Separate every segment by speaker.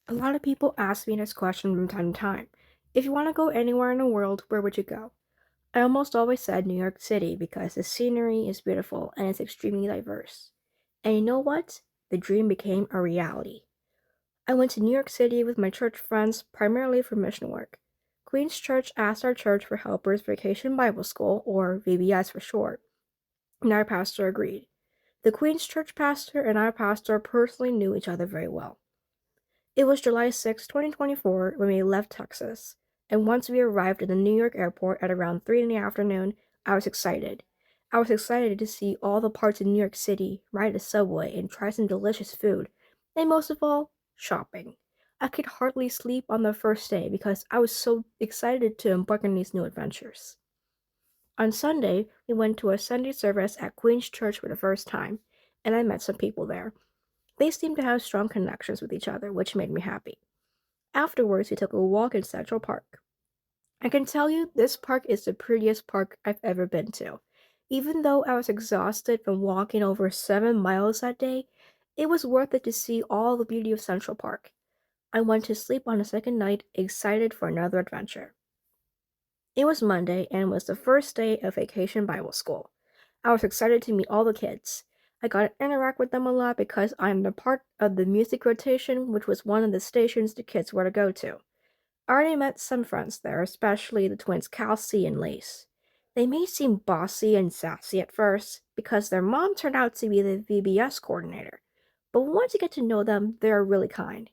Speaker 1: A lot of people ask me this question from time to time. If you want to go anywhere in the world, where would you go? I almost always said New York City because the scenery is beautiful and it's extremely diverse. And you know what? The dream became a reality. I went to New York City with my church friends primarily for mission work. Queen's Church asked our church for Helpers Vacation Bible School, or VBS for short, and our pastor agreed. The Queen's Church pastor and our pastor personally knew each other very well. It was July 6, 2024, when we left Texas, and once we arrived at the New York airport at around 3 in the afternoon, I was excited. I was excited to see all the parts of New York City, ride the subway, and try some delicious food, and most of all, shopping. I could hardly sleep on the first day because I was so excited to embark on these new adventures. On Sunday, we went to a Sunday service at Queen's Church for the first time, and I met some people there. They seemed to have strong connections with each other, which made me happy. Afterwards, we took a walk in Central Park. I can tell you this park is the prettiest park I've ever been to. Even though I was exhausted from walking over 7 miles that day, it was worth it to see all the beauty of Central Park. I went to sleep on the second night, excited for another adventure. It was Monday and was the first day of Vacation Bible School. I was excited to meet all the kids. I got to interact with them a lot because I'm the part of the music rotation, which was one of the stations the kids were to go to. I already met some friends there, especially the twins Kelsey and Lace. They may seem bossy and sassy at first because their mom turned out to be the VBS coordinator, but once you get to know them, they are really kind.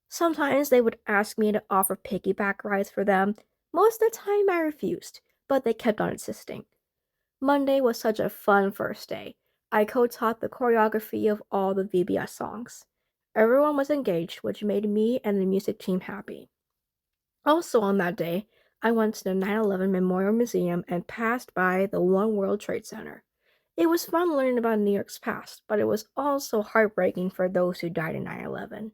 Speaker 1: Sometimes they would ask me to offer piggyback rides for them. Most of the time I refused, but they kept on insisting. Monday was such a fun first day. I co-taught the choreography of all the VBS songs. Everyone was engaged, which made me and the music team happy. Also on that day, I went to the 9/11 Memorial Museum and passed by the One World Trade Center. It was fun learning about New York's past, but it was also heartbreaking for those who died in 9/11.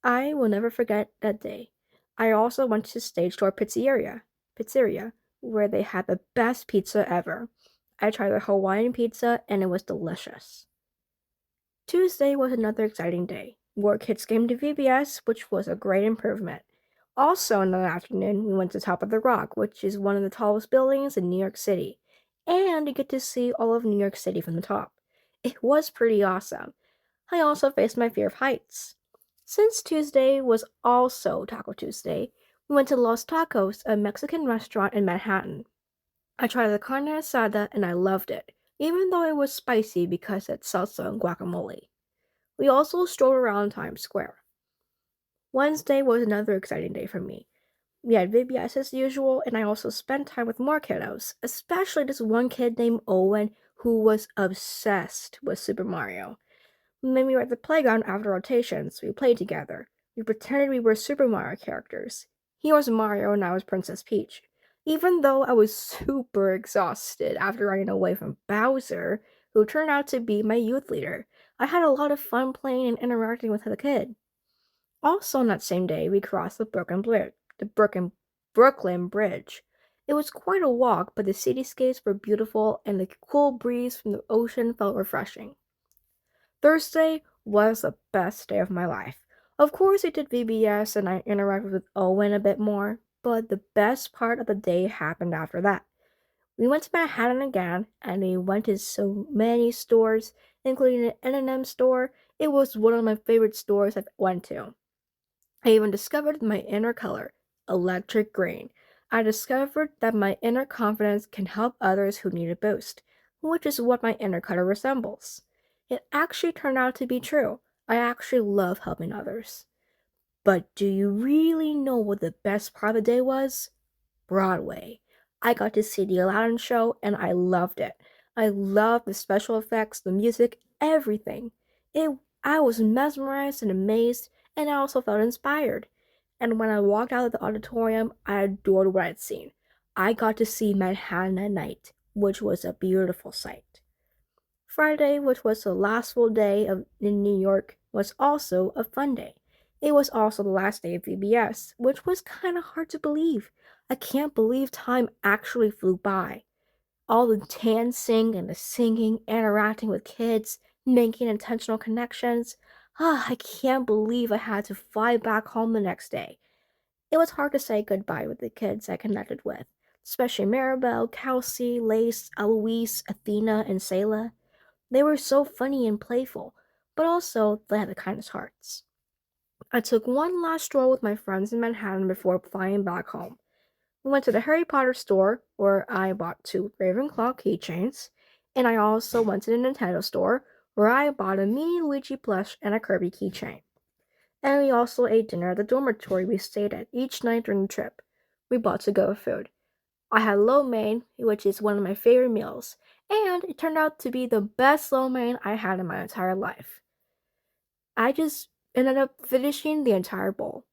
Speaker 1: I will never forget that day. I also went to Stage Door Pizzeria, where they had the best pizza ever. I tried the Hawaiian pizza and it was delicious. Tuesday was another exciting day. More kids came to VBS, which was a great improvement. Also in the afternoon, we went to Top of the Rock, which is one of the tallest buildings in New York City, and you get to see all of New York City from the top. It was pretty awesome. I also faced my fear of heights. Since Tuesday was also Taco Tuesday, we went to Los Tacos, a Mexican restaurant in Manhattan. I tried the carne asada and I loved it, even though it was spicy because it's salsa and guacamole. We also strolled around Times Square. Wednesday was another exciting day for me. We had VBS as usual, and I also spent time with more kiddos, especially this one kid named Owen who was obsessed with Super Mario. When we were at the playground after rotations, we played together. We pretended we were Super Mario characters. He was Mario and I was Princess Peach. Even though I was super exhausted after running away from Bowser, who turned out to be my youth leader, I had a lot of fun playing and interacting with the kid. Also on that same day, we crossed the Brooklyn Bridge. It was quite a walk, but the cityscapes were beautiful and the cool breeze from the ocean felt refreshing. Thursday was the best day of my life. Of course, I did VBS and I interacted with Owen a bit more, but the best part of the day happened after that. We went to Manhattan again, and we went to so many stores, including the N&M store. It was one of my favorite stores I've went to. I even discovered my inner color, electric green. I discovered that my inner confidence can help others who need a boost, which is what my inner color resembles. It actually turned out to be true. I actually love helping others. But do you really know what the best part of the day was? Broadway. I got to see the Aladdin show and I loved it. I loved the special effects, the music, everything. It I was mesmerized and amazed, and I also felt inspired. And when I walked out of the auditorium, I adored what I'd seen. I got to see Manhattan at night, which was a beautiful sight. Friday, which was the last full day in New York, was also a fun day. It was also the last day of VBS, which was kind of hard to believe. I can't believe time actually flew by. All the dancing and the singing, interacting with kids, making intentional connections. I can't believe I had to fly back home the next day. It was hard to say goodbye with the kids I connected with, especially Maribel, Kelsey, Lace, Eloise, Athena, and Selah. They were so funny and playful, but also they had the kindest hearts. I took one last stroll with my friends in Manhattan before flying back home. We went to the Harry Potter store, where I bought two Ravenclaw keychains, and I also went to the Nintendo store, where I bought a mini Luigi plush and a Kirby keychain. And we also ate dinner at the dormitory we stayed at each night during the trip. We bought to-go food. I had lo mein, which is one of my favorite meals, and it turned out to be the best lo mein I had in my entire life. I just ended up finishing the entire bowl.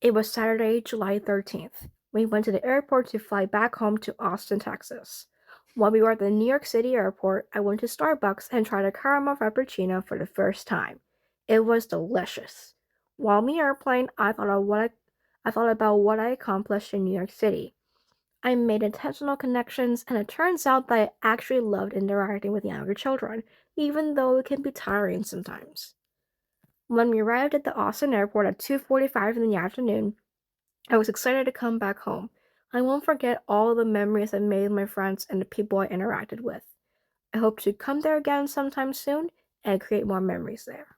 Speaker 1: It was Saturday, July 13th. We went to the airport to fly back home to Austin, Texas. While we were at the New York City airport, I went to Starbucks and tried a caramel frappuccino for the first time. It was delicious. While on the airplane, I thought about what I accomplished in New York City. I made intentional connections, and it turns out that I actually loved interacting with younger children, even though it can be tiring sometimes. When we arrived at the Austin airport at 2:45 in the afternoon, I was excited to come back home. I won't forget all the memories I made with my friends and the people I interacted with. I hope to come there again sometime soon and create more memories there.